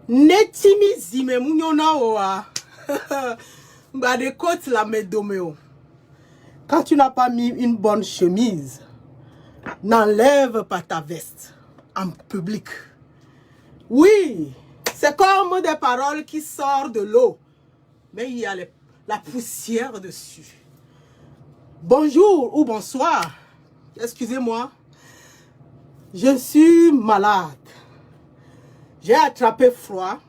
Netimi zime munyona oa. Mbade côte la medomeo. Quand tu n'as pas mis une bonne chemise, n'enlève pas ta veste en public. Oui, c'est comme des paroles qui sortent de l'eau, mais il y a la poussière dessus. Bonjour ou bonsoir. Excusez-moi. Je suis malade. J'ai attrapé froid.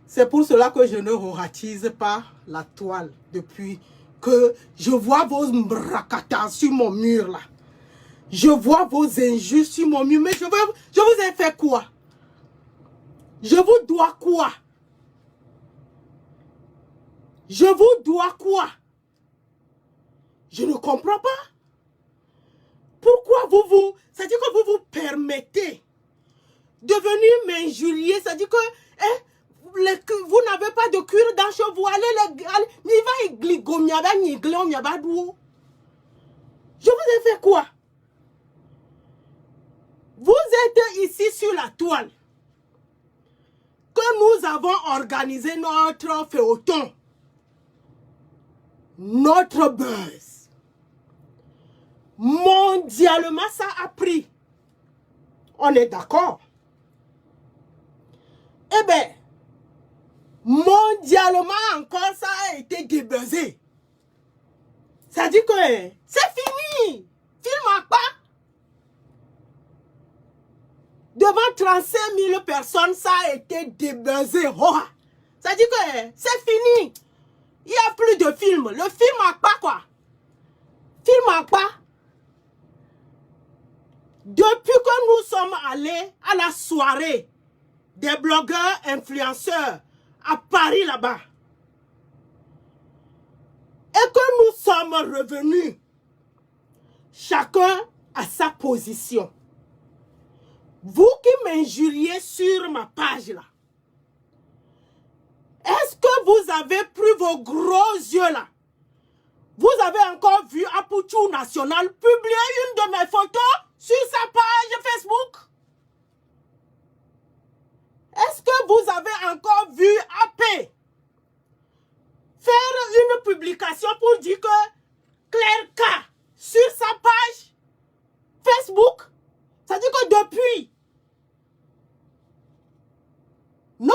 C'est pour cela que je ne ratise pas la toile depuis que je vois vos mbrakatas sur mon mur là. Je vois vos injures sur mon mur. Mais je vous ai fait quoi? Je vous dois quoi? Je vous dois quoi? Je ne comprends pas. Pourquoi c'est-à-dire que vous vous permettez de venir m'injurier, c'est-à-dire que vous n'avez pas de cuir dans chez vous, je vous ai fait quoi? Vous êtes ici sur la toile que nous avons organisé notre feuilleton, notre buzz. Mondialement, ça a pris. On est d'accord? Eh bien, mondialement encore, ça a été débuzzé. Ça dit que c'est fini. Film à pas. Devant 35 000 personnes, ça a été débuzzé. Oh. Ça dit que c'est fini. Il n'y a plus de film. Le film à pas quoi. Film à pas. Depuis que nous sommes allés à la soirée des blogueurs influenceurs à Paris là-bas et que nous sommes revenus chacun à sa position, vous qui m'injuriez sur ma page là, est-ce que vous avez pris vos gros yeux là? Vous avez encore vu Apouchou National publier une de mes photos sur sa page Facebook? Est-ce que vous avez encore vu AP faire une publication pour dire que Claire K sur sa page Facebook? Ça dit que depuis. Non?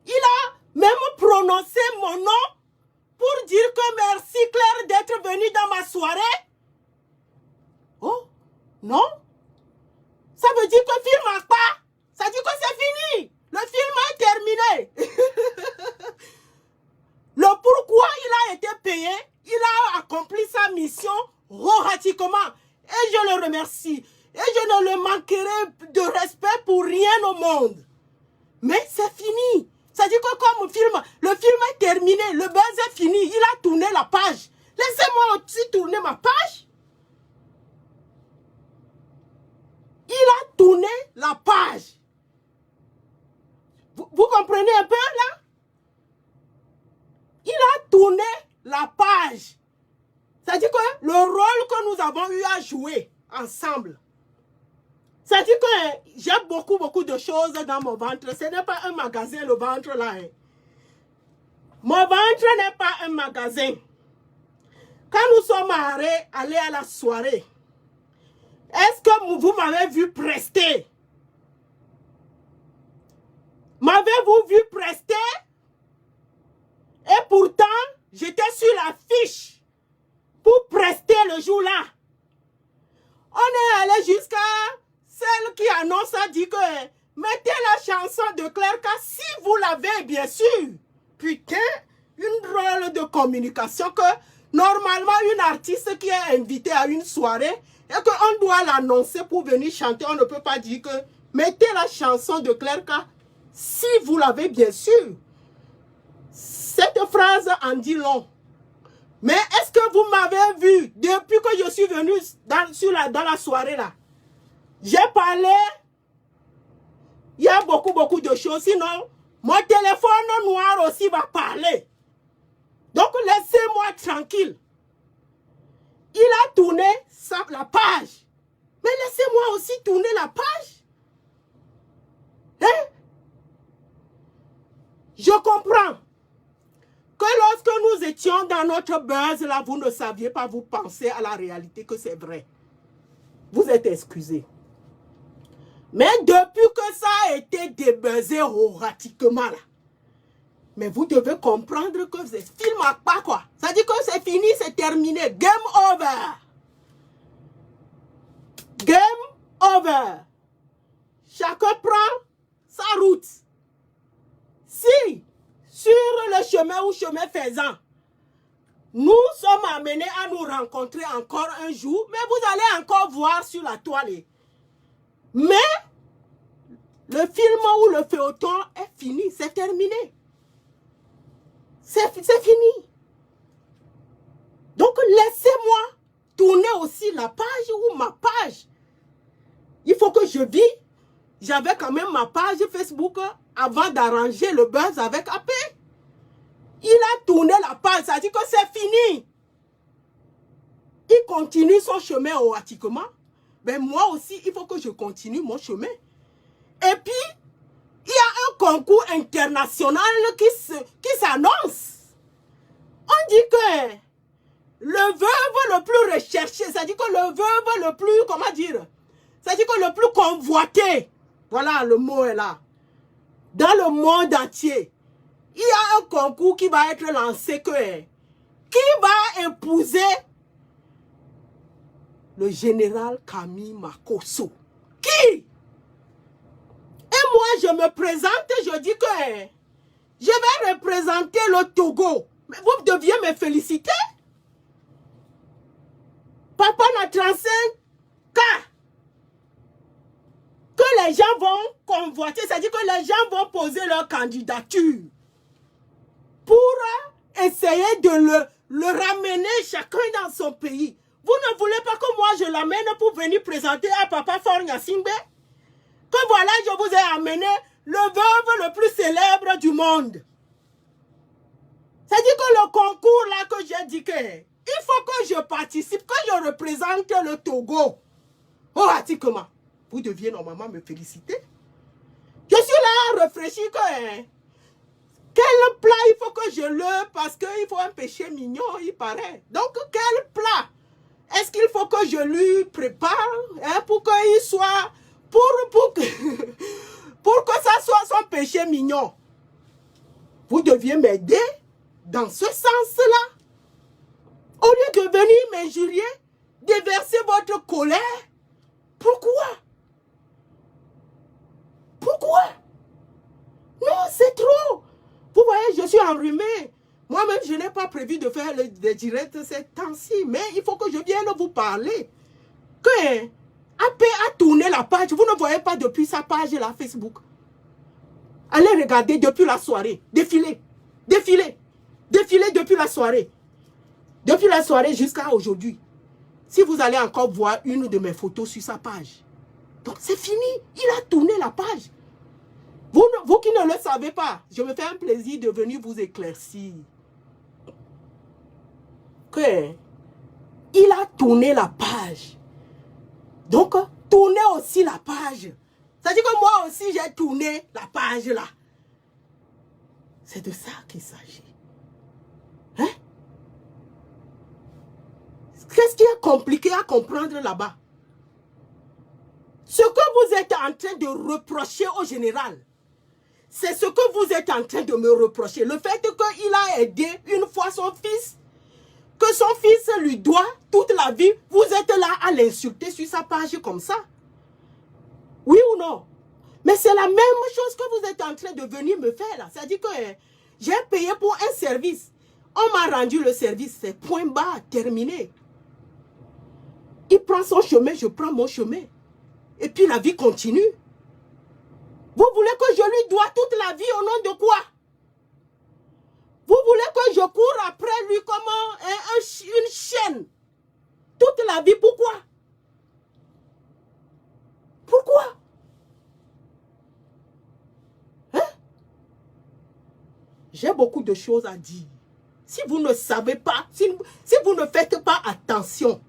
Il a même prononcé mon nom pour dire que merci Claire d'être venue dans ma soirée. Oh, non? Ça veut dire que le film n'a pas. Ça dit que c'est fini. Le film est terminé. Le pourquoi il a été payé, il a accompli sa mission pratiquement. Et je le remercie. Et je ne le manquerai de respect pour rien au monde. Mais c'est fini. Ça dit que comme le film est terminé, le buzz est fini. Il a tourné la page. Laissez-moi aussi tourner ma page. Il a tourné la page. Vous comprenez un peu là? Il a tourné la page. C'est-à-dire que le rôle que nous avons eu à jouer ensemble, c'est-à-dire que j'ai beaucoup de choses dans mon ventre. Ce n'est pas un magasin, le ventre là. Hein. Mon ventre n'est pas un magasin. Quand nous sommes allés à la soirée, est-ce que vous m'avez vu prester? M'avez-vous vu prester? Et pourtant, j'étais sur la fiche pour prester le jour-là. On est allé jusqu'à celle qui annonce, a dit que mettez la chanson de Claire K si vous l'avez, bien sûr. Putain, une drôle de communication que normalement une artiste qui est invitée à une soirée et qu'on doit l'annoncer pour venir chanter, on ne peut pas dire que mettez la chanson de Claire K si vous l'avez, bien sûr. Cette phrase en dit long. Mais est-ce que vous m'avez vu depuis que je suis venu dans la soirée là? J'ai parlé. Il y a beaucoup de choses. Sinon, mon téléphone noir aussi va parler. Donc, laissez-moi tranquille. Il a tourné la page. Mais laissez-moi aussi tourner la page. Hein? Je comprends que lorsque nous étions dans notre buzz, là, vous ne saviez pas, vous pensez à la réalité que c'est vrai. Vous êtes excusés. Mais depuis que ça a été débuzzé erratiquement, là, mais vous devez comprendre que ce film n'a pas quoi. Ça dit que c'est fini, c'est terminé. Game over. Game over. Chacun prend sa route. Si, sur le chemin ou chemin faisant, nous sommes amenés à nous rencontrer encore un jour, mais vous allez encore voir sur la toile. Mais le film ou le feuilleton est fini, c'est terminé. C'est fini. Donc laissez-moi tourner aussi la page ou ma page. Il faut que je vis. J'avais quand même ma page Facebook avant d'arranger le buzz avec AP. Il a tourné la page, ça dit que c'est fini. Il continue son chemin erratiquement. Ben moi aussi, il faut que je continue mon chemin. Et puis, il y a un concours international qui s'annonce. On dit que le veuve le plus recherché, c'est-à-dire que le veuve le plus, comment dire, c'est-à-dire que le plus convoité, voilà, le mot est là, dans le monde entier, il y a un concours qui va être lancé qui va épouser le général Camille Makosso. Qui? Et moi, je me présente, je dis que je vais représenter le Togo. Mais vous deviez me féliciter. Papa n'a 35 cas. Que les gens vont convoiter, c'est-à-dire que les gens vont poser leur candidature pour essayer de le ramener chacun dans son pays. Vous ne voulez pas que moi je l'amène pour venir présenter à Papa Faure Gnassingbé? Que voilà, je vous ai amené le veuve le plus célèbre du monde. C'est-à-dire que le concours là que j'ai dit que il faut que je participe, que je représente le Togo. Erratiquement. Vous deviez normalement me féliciter. Je suis là à réfléchir que quel plat il faut que je le... Parce qu'il faut un péché mignon, il paraît. Donc, quel plat est-ce qu'il faut que je lui prépare pour qu'il soit... Pour que ça soit son péché mignon. Vous deviez m'aider dans ce sens-là. Au lieu de venir m'injurier, déverser votre colère. Pourquoi? Pourquoi? Non, c'est trop. Vous voyez, je suis enrhumé. Moi-même, je n'ai pas prévu de faire des directs ces temps-ci. Mais il faut que je vienne vous parler. Que AP a tourné la page. Vous ne voyez pas depuis sa page là, Facebook. Allez regarder depuis la soirée. Défilez. Défilez. Défilez depuis la soirée. Depuis la soirée jusqu'à aujourd'hui. Si vous allez encore voir une de mes photos sur sa page. Donc c'est fini. Il a tourné la page. Vous qui ne le savez pas, je me fais un plaisir de venir vous éclaircir. Que il a tourné la page. Donc, tournez aussi la page. C'est-à-dire que moi aussi, j'ai tourné la page là. C'est de ça qu'il s'agit. Hein? Qu'est-ce qui est compliqué à comprendre là-bas? Ce que vous êtes en train de reprocher au général, c'est ce que vous êtes en train de me reprocher. Le fait qu'il a aidé une fois son fils, que son fils lui doit toute la vie, vous êtes là à l'insulter sur sa page comme ça. Oui ou non? Mais c'est la même chose que vous êtes en train de venir me faire là. C'est-à-dire que j'ai payé pour un service. On m'a rendu le service, c'est point bas, terminé. Il prend son chemin, je prends mon chemin. Et puis la vie continue. Vous voulez que je lui dois toute la vie au nom de quoi? Vous voulez que je cours après lui comme une chienne toute la vie? Pourquoi? Pourquoi? Hein? J'ai beaucoup de choses à dire. Si vous ne savez pas, si vous ne faites pas attention,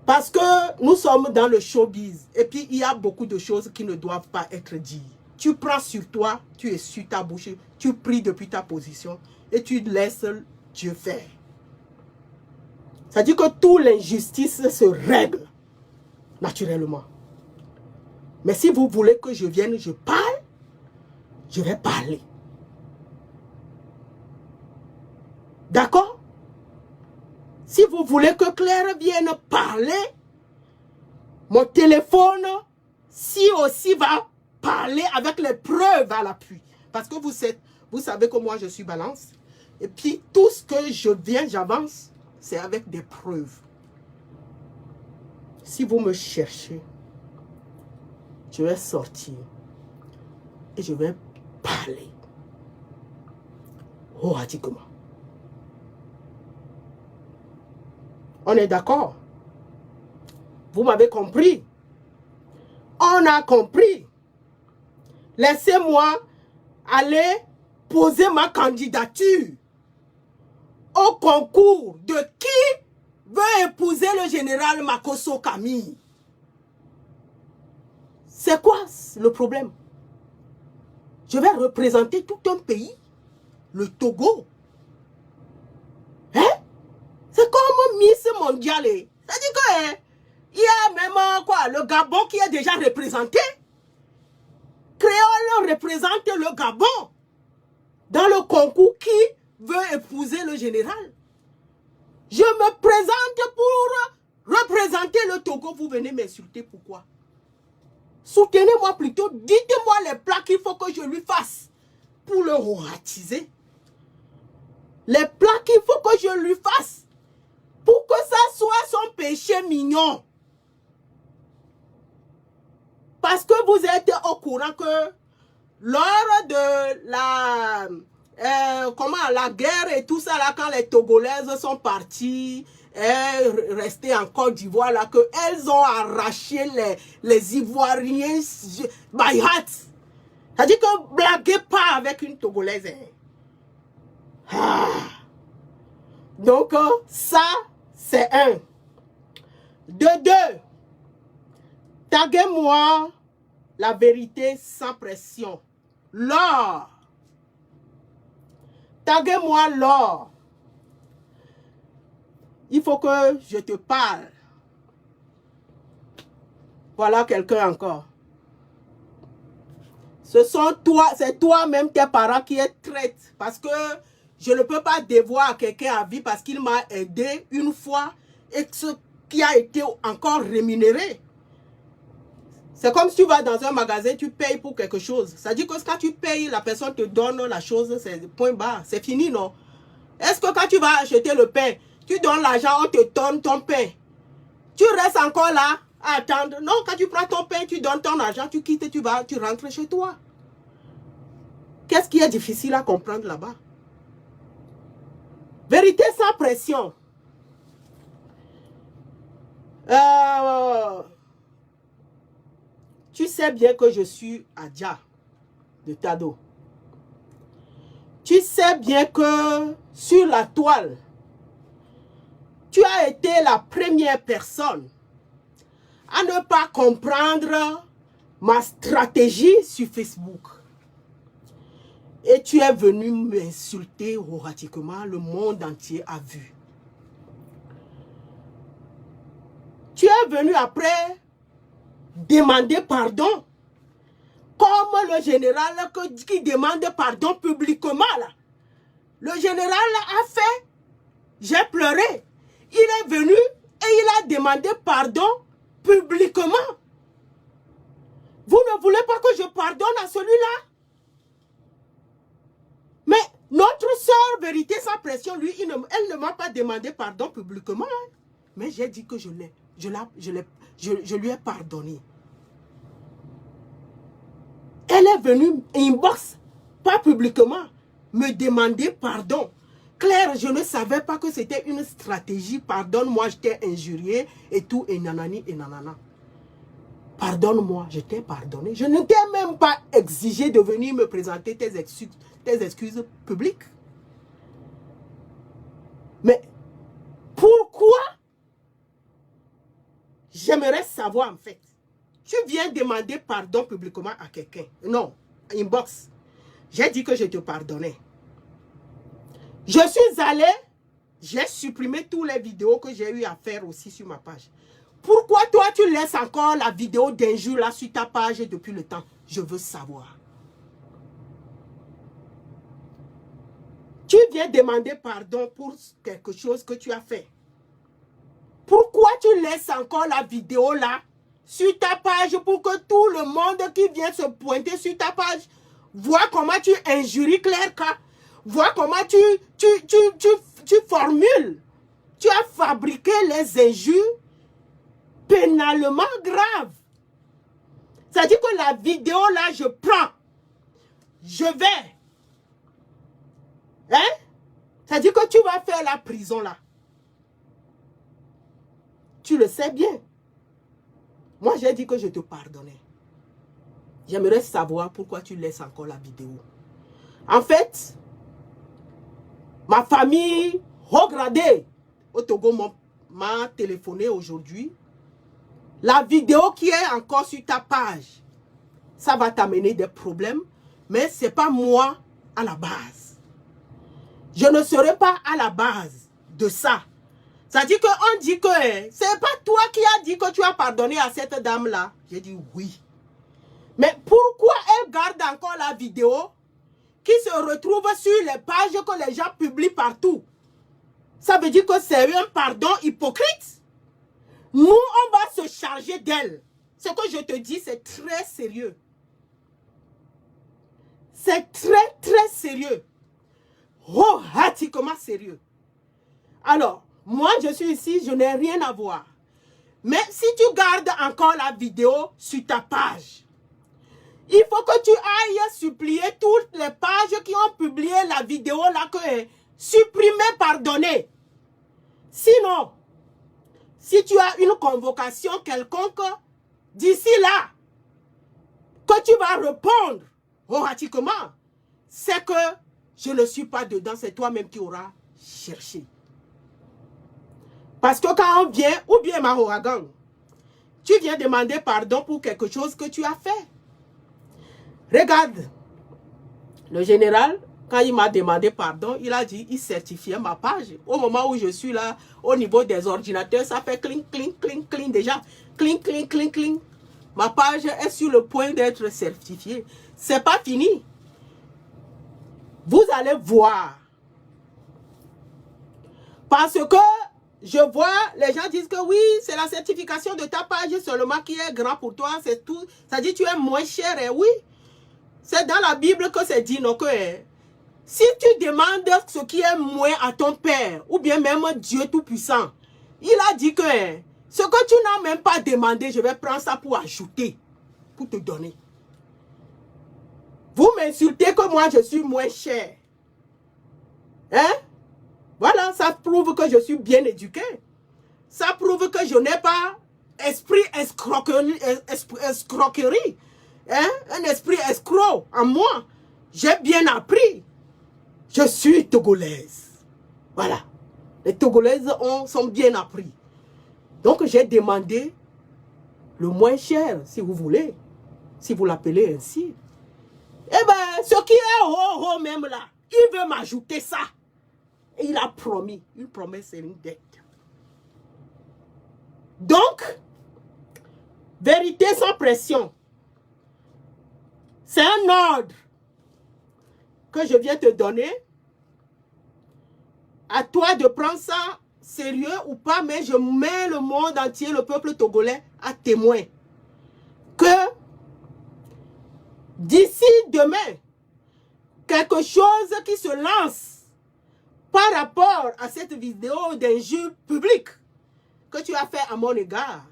parce que nous sommes dans le showbiz, et puis il y a beaucoup de choses qui ne doivent pas être dites. tu prends sur toi, tu es sur ta bouche, tu pries depuis ta position et tu laisses Dieu faire. C'est-à-dire que toute l'injustice se règle naturellement. Mais si vous voulez que je vienne, je parle, je vais parler. D'accord? Si vous voulez que Claire vienne parler, mon téléphone, si aussi va parler avec les preuves à l'appui. Parce que vous savez que moi je suis balance. Et puis tout ce que je viens, j'avance, c'est avec des preuves. Si vous me cherchez, je vais sortir et je vais parler radicalement. On est d'accord? Vous m'avez compris? On a compris. Laissez-moi aller poser ma candidature au concours de qui veut épouser le général Makosso Camille. C'est quoi le problème? Je vais représenter tout un pays, le Togo. Hein? C'est comme Miss Mondiale. C'est-à-dire que il y a même quoi, le Gabon qui est déjà représenté. Créole représente le Gabon dans le concours qui veut épouser le général. Je me présente pour représenter le Togo. Vous venez m'insulter, pourquoi? Soutenez-moi plutôt. Dites-moi les plats qu'il faut que je lui fasse pour le ratiser. Les plats qu'il faut que je lui fasse pour que ça soit son péché mignon. Parce que vous êtes au courant que lors de la guerre et tout ça, là, quand les Togolaises sont parties, restées en Côte d'Ivoire, là, qu'elles ont arraché les Ivoiriens by heart. C'est-à-dire que blaguez pas avec une Togolaise. Hein. Ah. Donc, ça, c'est un. De deux, taguez-moi la vérité sans pression. L'or. Taguez-moi l'or. Il faut que je te parle. Voilà quelqu'un encore. C'est toi-même tes parents qui est traite. Parce que je ne peux pas devoir quelqu'un à vie parce qu'il m'a aidé une fois et ce qui a été encore rémunéré. C'est comme si tu vas dans un magasin, tu payes pour quelque chose. Ça dit que quand tu payes, la personne te donne la chose, c'est point barre, c'est fini, non? Est-ce que quand tu vas acheter le pain, tu donnes l'argent, on te donne ton pain? Tu restes encore là à attendre? Non, quand tu prends ton pain, tu donnes ton argent, tu quittes, tu rentres chez toi. Qu'est-ce qui est difficile à comprendre là-bas? Vérité sans pression. Tu sais bien que je suis Adja de Tado. Tu sais bien que sur la toile, tu as été la première personne à ne pas comprendre ma stratégie sur Facebook. Et tu es venu m'insulter horatiquement, le monde entier a vu. Tu es venu après demander pardon. Comme le général qui demande pardon publiquement. Là. Le général a fait, j'ai pleuré. Il est venu et il a demandé pardon publiquement. Vous ne voulez pas que je pardonne à celui-là? Mais notre sœur Vérité sans pression, lui, elle ne m'a pas demandé pardon publiquement. Hein. Mais j'ai dit que je lui ai pardonné. Elle est venue inbox, pas publiquement, me demander pardon. Claire, je ne savais pas que c'était une stratégie. Pardonne-moi, je t'ai injurié et tout, et nanani et nanana. Pardonne-moi, je t'ai pardonné. Je ne t'ai même pas exigé de venir me présenter tes excuses publiques. Mais pourquoi? J'aimerais savoir en fait. Tu viens demander pardon publiquement à quelqu'un. Non, inbox. J'ai dit que je te pardonnais. Je suis allé, j'ai supprimé toutes les vidéos que j'ai eu à faire aussi sur ma page. Pourquoi toi, tu laisses encore la vidéo d'injure là sur ta page depuis le temps? Je veux savoir. Tu viens demander pardon pour quelque chose que tu as fait. Pourquoi tu laisses encore la vidéo là sur ta page pour que tout le monde qui vient se pointer sur ta page voit comment tu injuries Claire K, voit comment tu formules. Tu as fabriqué les injures pénalement graves. C'est-à-dire que la vidéo là, je prends, je vais. Hein? C'est-à-dire que tu vas faire la prison là. Tu le sais bien. Moi, j'ai dit que je te pardonnais. J'aimerais savoir pourquoi tu laisses encore la vidéo. En fait, ma famille regardée au Togo m'a téléphoné aujourd'hui. La vidéo qui est encore sur ta page, ça va t'amener des problèmes, mais ce n'est pas moi à la base. Je ne serai pas à la base de ça. C'est-à-dire qu'on dit que ce n'est pas toi qui as dit que tu as pardonné à cette dame-là. J'ai dit oui. Mais pourquoi elle garde encore la vidéo qui se retrouve sur les pages que les gens publient partout? Ça veut dire que c'est un pardon hypocrite. Nous, on va se charger d'elle. Ce que je te dis, c'est très sérieux. C'est très, très sérieux. Oh, hatiquement sérieux. Alors, moi, je suis ici, je n'ai rien à voir. Mais si tu gardes encore la vidéo sur ta page, il faut que tu ailles supplier toutes les pages qui ont publié la vidéo là que supprimer, pardonner. Sinon, si tu as une convocation quelconque, d'ici là, que tu vas répondre automatiquement, c'est que je ne suis pas dedans, c'est toi-même qui auras cherché. Parce que quand on vient, ou bien Mahoragang, tu viens demander pardon pour quelque chose que tu as fait. Regarde, le général, quand il m'a demandé pardon, il a dit, il certifiait ma page. Au moment où je suis là, au niveau des ordinateurs, ça fait cling, cling, cling, cling déjà. Cling, cling, cling, cling. Ma page est sur le point d'être certifiée. C'est pas fini. Vous allez voir. Parce que je vois, les gens disent que oui, c'est la certification de ta page seulement qui est grand pour toi, c'est tout. Ça dit que tu es moins cher, et oui. C'est dans la Bible que c'est dit, non, que si tu demandes ce qui est moins à ton Père, ou bien même Dieu Tout-Puissant, il a dit que ce que tu n'as même pas demandé, je vais prendre ça pour ajouter, pour te donner. Vous m'insultez que moi je suis moins cher. Hein? Voilà, ça prouve que je suis bien éduqué. Ça prouve que je n'ai pas esprit escroquerie, hein? Un esprit escroc en moi. J'ai bien appris. Je suis togolaise. Voilà. Les Togolaises sont bien appris. Donc j'ai demandé le moins cher, si vous voulez. Si vous l'appelez ainsi. Eh bien, ce qui est haut même là, il veut m'ajouter ça. Et il a promis. Une promesse et une dette. Donc, vérité sans pression. C'est un ordre que je viens te donner. À toi de prendre ça sérieux ou pas, mais je mets le monde entier, le peuple togolais, à témoin. Que d'ici demain, quelque chose qui se lance par rapport à cette vidéo d'injure publique que tu as fait à mon égard,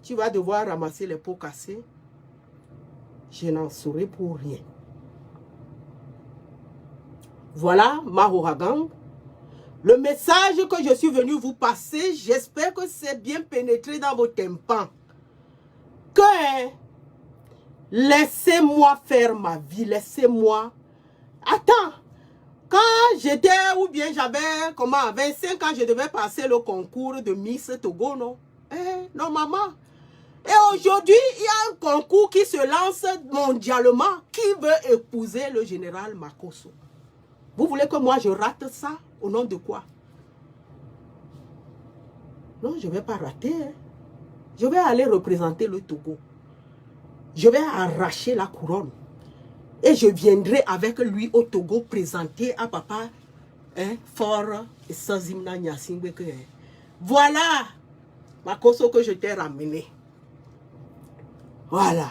tu vas devoir ramasser les pots cassés. Je n'en saurai pour rien. Voilà, Mahoragang. Le message que je suis venu vous passer, j'espère que c'est bien pénétré dans vos tympans. Que laissez-moi faire ma vie, laissez-moi. Attends, quand j'étais, ou bien j'avais, comment, 25 ans, je devais passer le concours de Miss Togo, non? Non, maman. Et aujourd'hui, il y a un concours qui se lance mondialement. Qui veut épouser le général Makosso? Vous voulez que moi je rate ça? Au nom de quoi? Non, je ne vais pas rater. Hein. Je vais aller représenter le Togo. Je vais arracher la couronne. Et je viendrai avec lui au Togo présenter à papa Fort Sazimna Nyasingbe. Voilà Makosso que je t'ai ramené. Voilà.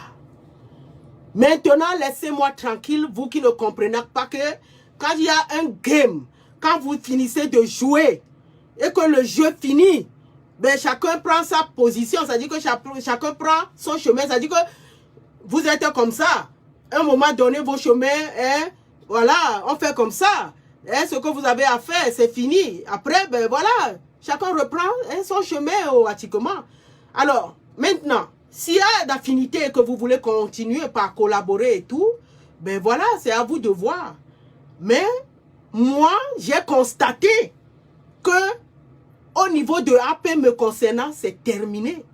Maintenant, laissez-moi tranquille, vous qui ne comprenez pas que quand il y a un game, quand vous finissez de jouer et que le jeu finit, ben chacun prend sa position, ça dit que chacun prend son chemin, ça dit que vous êtes comme ça. À un moment donné, vos chemins, voilà, on fait comme ça. Ce que vous avez à faire, c'est fini. Après, ben voilà, chacun reprend son chemin automatiquement. Alors, maintenant, s'il y a d'affinité et que vous voulez continuer par collaborer et tout, ben voilà, c'est à vous de voir. Mais, moi, j'ai constaté que au niveau de AP me concernant, c'est terminé.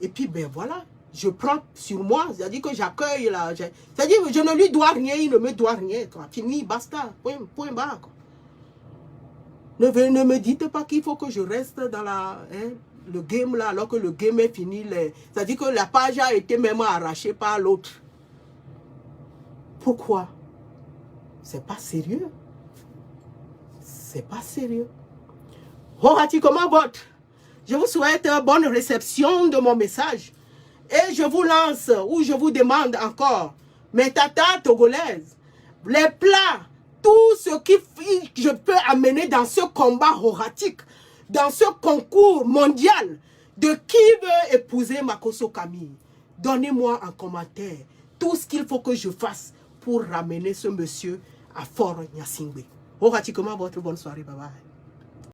Et puis, ben voilà, je prends sur moi, c'est-à-dire que j'accueille là. C'est-à-dire que je ne lui dois rien, il ne me doit rien. Quoi. Fini, basta, point barre. Quoi. Ne me dites pas qu'il faut que je reste dans le game là, alors que le game est fini. C'est-à-dire que la page a été même arrachée par l'autre. Pourquoi? C'est pas sérieux. C'est pas sérieux. Horati, comment vote? Je vous souhaite une bonne réception de mon message. Et je vous lance, ou je vous demande encore, mes tatas togolaises, les plats, tout ce que je peux amener dans ce combat horatique, dans ce concours mondial de qui veut épouser Makosso Camille. Donnez-moi en commentaire tout ce qu'il faut que je fasse pour ramener ce monsieur à Fort Nyasingbe. Horati, comment votre bonne soirée, bye bye.